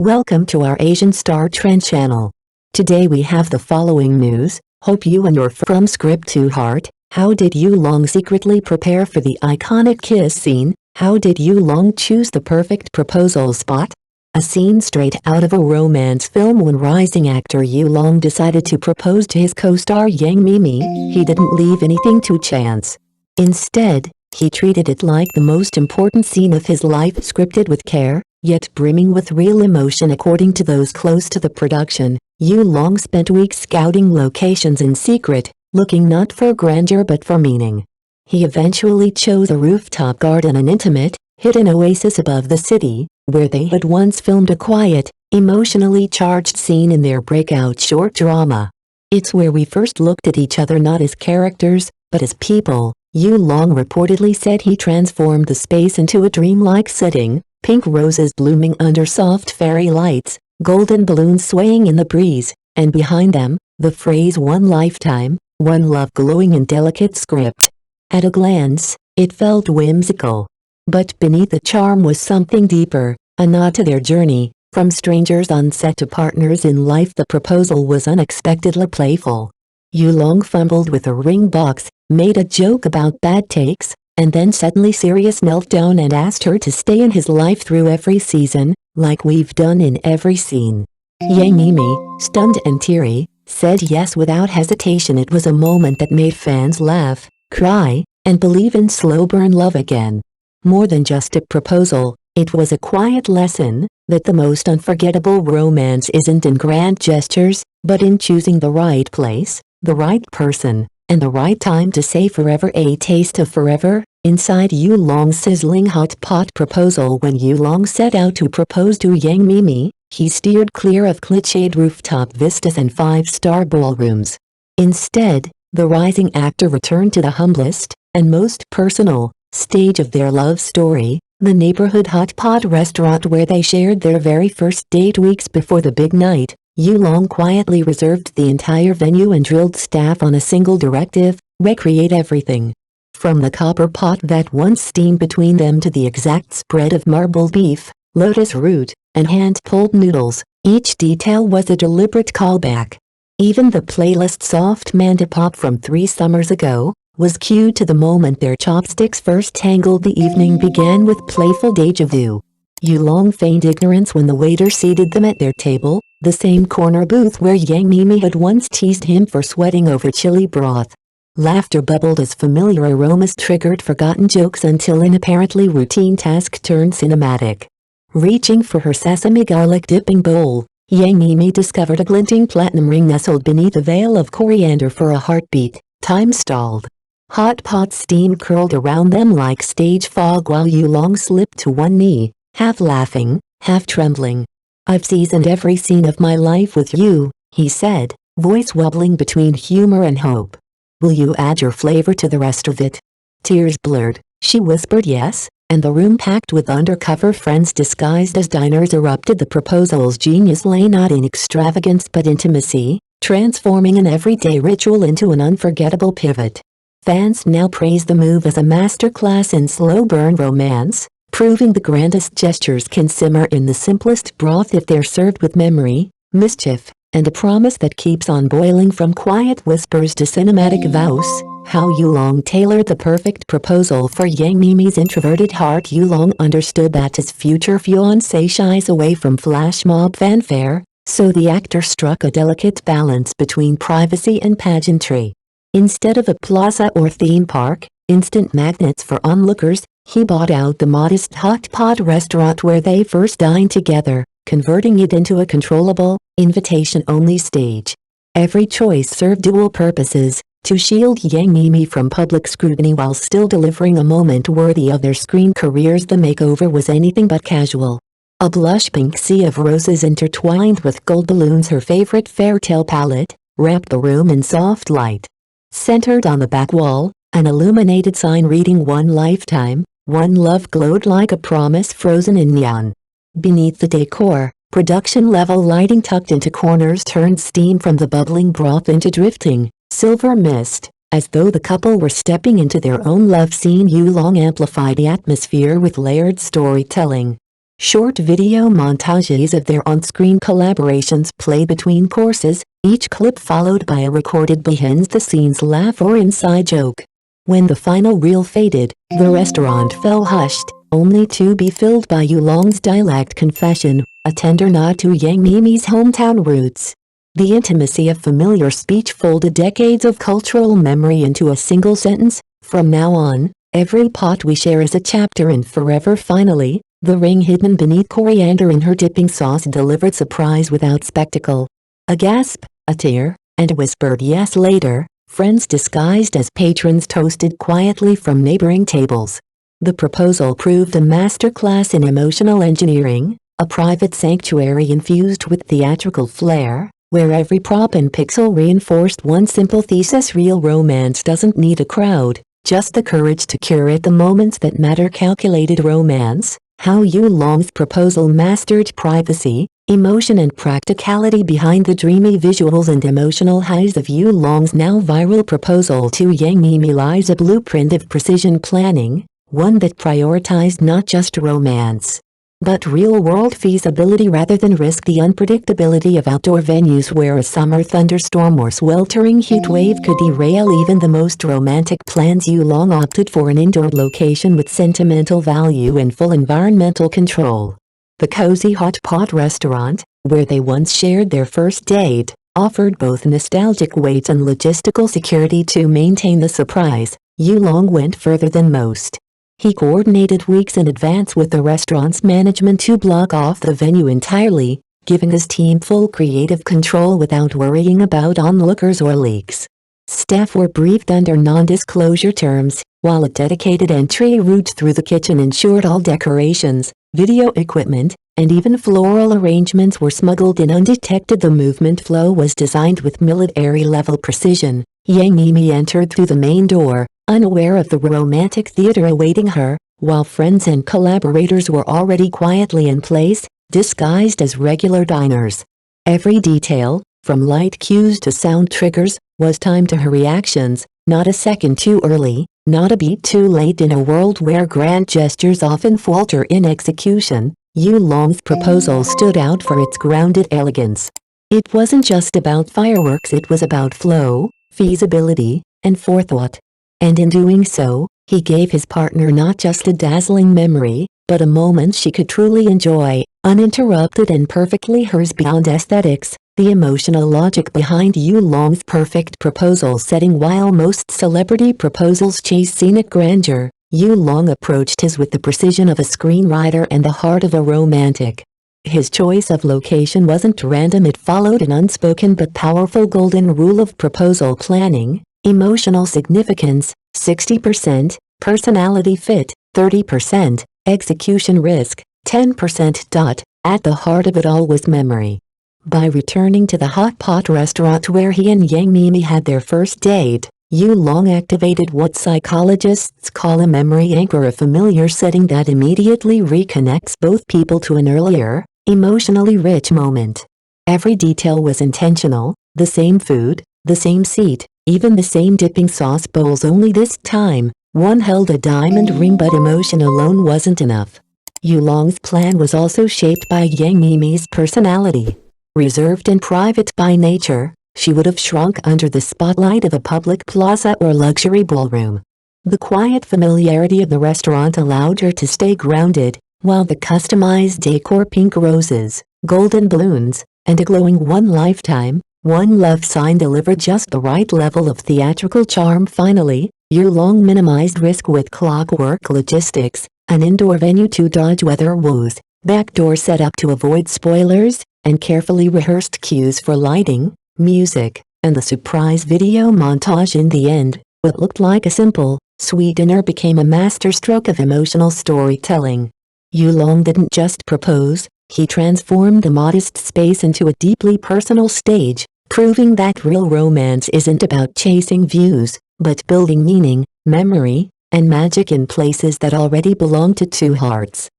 Welcome to our Asian Star Trend channel. Today we have the following news. Hope you and your from script to heart. How did Yu Long secretly prepare for the iconic kiss scene? How did Yu Long choose the perfect proposal spot? A scene straight out of a romance film when rising actor Yu Long decided to propose to his co-star Yang Mimi. He didn't leave anything to chance. Instead, he treated it like the most important scene of his life, scripted with care, yet brimming with real emotion. According to those close to the production, Yu Long spent weeks scouting locations in secret, looking not for grandeur but for meaning. He eventually chose a rooftop garden, an intimate, hidden oasis above the city, where they had once filmed a quiet, emotionally charged scene in their breakout short drama. It's where we first looked at each other not as characters, but as people. Yu Long reportedly said he transformed the space into a dreamlike setting, pink roses blooming under soft fairy lights, golden balloons swaying in the breeze, and behind them, the phrase "one lifetime, one love" glowing in delicate script. At a glance, it felt whimsical. But beneath the charm was something deeper, a nod to their journey, from strangers on set to partners in life. The proposal was unexpectedly playful. Yu Long fumbled with a ring box, made a joke about bad takes, and then suddenly serious knelt down and asked her to stay in his life through every season, like we've done in every scene. Yang Mimi, stunned and teary, said yes without hesitation. It was a moment that made fans laugh, cry, and believe in slow burn love again. More than just a proposal, it was a quiet lesson that the most unforgettable romance isn't in grand gestures, but in choosing the right place, the right person, and the right time to say forever. A taste of forever, inside Yu Long's sizzling hot pot proposal. When Yu Long set out to propose to Yang Mimi, he steered clear of cliched rooftop vistas and five-star ballrooms. Instead, the rising actor returned to the humblest, and most personal, stage of their love story, the neighborhood hot pot restaurant where they shared their very first date weeks before the big night. Yu Long quietly reserved the entire venue and drilled staff on a single directive: recreate everything. From the copper pot that once steamed between them to the exact spread of marbled beef, lotus root, and hand-pulled noodles, each detail was a deliberate callback. Even the playlist Soft Manta Pop from 3 summers ago was cued to the moment their chopsticks first tangled. The evening began with playful deja vu. Yu Long feigned ignorance when the waiter seated them at their table, the same corner booth where Yang Mimi had once teased him for sweating over chili broth. Laughter bubbled as familiar aromas triggered forgotten jokes until an apparently routine task turned cinematic. Reaching for her sesame garlic dipping bowl, Yang Mimi discovered a glinting platinum ring nestled beneath a veil of coriander. For a heartbeat, time stalled. Hot pot steam curled around them like stage fog while Yu Long slipped to one knee, half laughing, half trembling. "I've seasoned every scene of my life with you," he said, voice wobbling between humor and hope. "Will you add your flavor to the rest of it?" Tears blurred. She whispered yes, and the room packed with undercover friends disguised as diners erupted. The proposal's genius lay not in extravagance but intimacy, transforming an everyday ritual into an unforgettable pivot. Fans now praise the move as a masterclass in slow-burn romance, proving the grandest gestures can simmer in the simplest broth if they're served with memory, mischief, and a promise that keeps on boiling. From quiet whispers to cinematic vows, how Yu Long tailored the perfect proposal for Yang Mimi's introverted heart. Yu Long understood that his future fiancé shies away from flash mob fanfare, so the actor struck a delicate balance between privacy and pageantry. Instead of a plaza or theme park, instant magnets for onlookers, he bought out the modest hot pot restaurant where they first dined together, converting it into a controllable, invitation-only stage. Every choice served dual purposes: to shield Yang Mimi from public scrutiny while still delivering a moment worthy of their screen careers. The makeover was anything but casual. A blush pink sea of roses intertwined with gold balloons, her favorite fairytale palette, wrapped the room in soft light. Centered on the back wall, an illuminated sign reading "One Lifetime, One Love" glowed like a promise frozen in neon. Beneath the decor, production-level lighting tucked into corners turned steam from the bubbling broth into drifting, silver mist, as though the couple were stepping into their own love scene. Yu Long amplified the atmosphere with layered storytelling. Short video montages of their on-screen collaborations played between courses, each clip followed by a recorded behind-the-scenes laugh or inside joke. When the final reel faded, the restaurant fell hushed, only to be filled by Yulong's dialect confession, a tender nod to Yang Mimi's hometown roots. The intimacy of familiar speech folded decades of cultural memory into a single sentence. From now on, every pot we share is a chapter in forever. Finally, the ring hidden beneath coriander in her dipping sauce delivered surprise without spectacle. A gasp, a tear, and a whispered yes later, friends disguised as patrons toasted quietly from neighboring tables. The proposal proved a masterclass in emotional engineering, a private sanctuary infused with theatrical flair, where every prop and pixel reinforced one simple thesis: real romance doesn't need a crowd, just the courage to curate the moments that matter. Calculated romance, how Yulong's proposal mastered privacy, emotion and practicality behind the dreamy visuals and emotional highs of Yulong's now viral proposal to Yang Mimi lies a blueprint of precision planning, one that prioritized not just romance, but real-world feasibility rather than risk. The unpredictability of outdoor venues where a summer thunderstorm or sweltering heat wave could derail even the most romantic plans. Yulong opted for an indoor location with sentimental value and full environmental control. The cozy hot pot restaurant, where they once shared their first date, offered both nostalgic weight and logistical security. To maintain the surprise, Yulong went further than most. He coordinated weeks in advance with the restaurant's management to block off the venue entirely, giving his team full creative control without worrying about onlookers or leaks. Staff were briefed under non-disclosure terms, while a dedicated entry route through the kitchen ensured all decorations, video equipment, and even floral arrangements were smuggled in undetected. The movement flow was designed with military-level precision. Yang Mimi entered through the main door, unaware of the romantic theater awaiting her, while friends and collaborators were already quietly in place, disguised as regular diners. Every detail, from light cues to sound triggers, was timed to her reactions, not a second too early, not a beat too late. In a world where grand gestures often falter in execution, Yulong's proposal stood out for its grounded elegance. It wasn't just about fireworks, it was about flow, feasibility, and forethought. And in doing so, he gave his partner not just a dazzling memory, but a moment she could truly enjoy, uninterrupted and perfectly hers. Beyond aesthetics, the emotional logic behind Yulong's perfect proposal setting. While most celebrity proposals chase scenic grandeur, Yulong approached his with the precision of a screenwriter and the heart of a romantic. His choice of location wasn't random, it followed an unspoken but powerful golden rule of proposal planning: emotional significance, 60%, personality fit, 30%, execution risk, 10%. At the heart of it all was memory. By returning to the hot pot restaurant where he and Yang Mimi had their first date, Yulong activated what psychologists call a memory anchor, a familiar setting that immediately reconnects both people to an earlier, emotionally rich moment. Every detail was intentional: the same food, the same seat, even the same dipping sauce bowls. Only this time, one held a diamond ring, but emotion alone wasn't enough. Yulong's plan was also shaped by Yang Mimi's personality. Reserved and private by nature, she would have shrunk under the spotlight of a public plaza or luxury ballroom. The quiet familiarity of the restaurant allowed her to stay grounded, while the customized decor, pink roses, golden balloons, and a glowing "one lifetime, one love" sign delivered just the right level of theatrical charm. Finally, Yulong minimized risk with clockwork logistics, an indoor venue to dodge weather woes, backdoor set up to avoid spoilers, and carefully rehearsed cues for lighting, music, and the surprise video montage. In the end, what looked like a simple, sweet dinner became a masterstroke of emotional storytelling. Yulong didn't just propose, he transformed a modest space into a deeply personal stage, proving that real romance isn't about chasing views, but building meaning, memory, and magic in places that already belong to two hearts.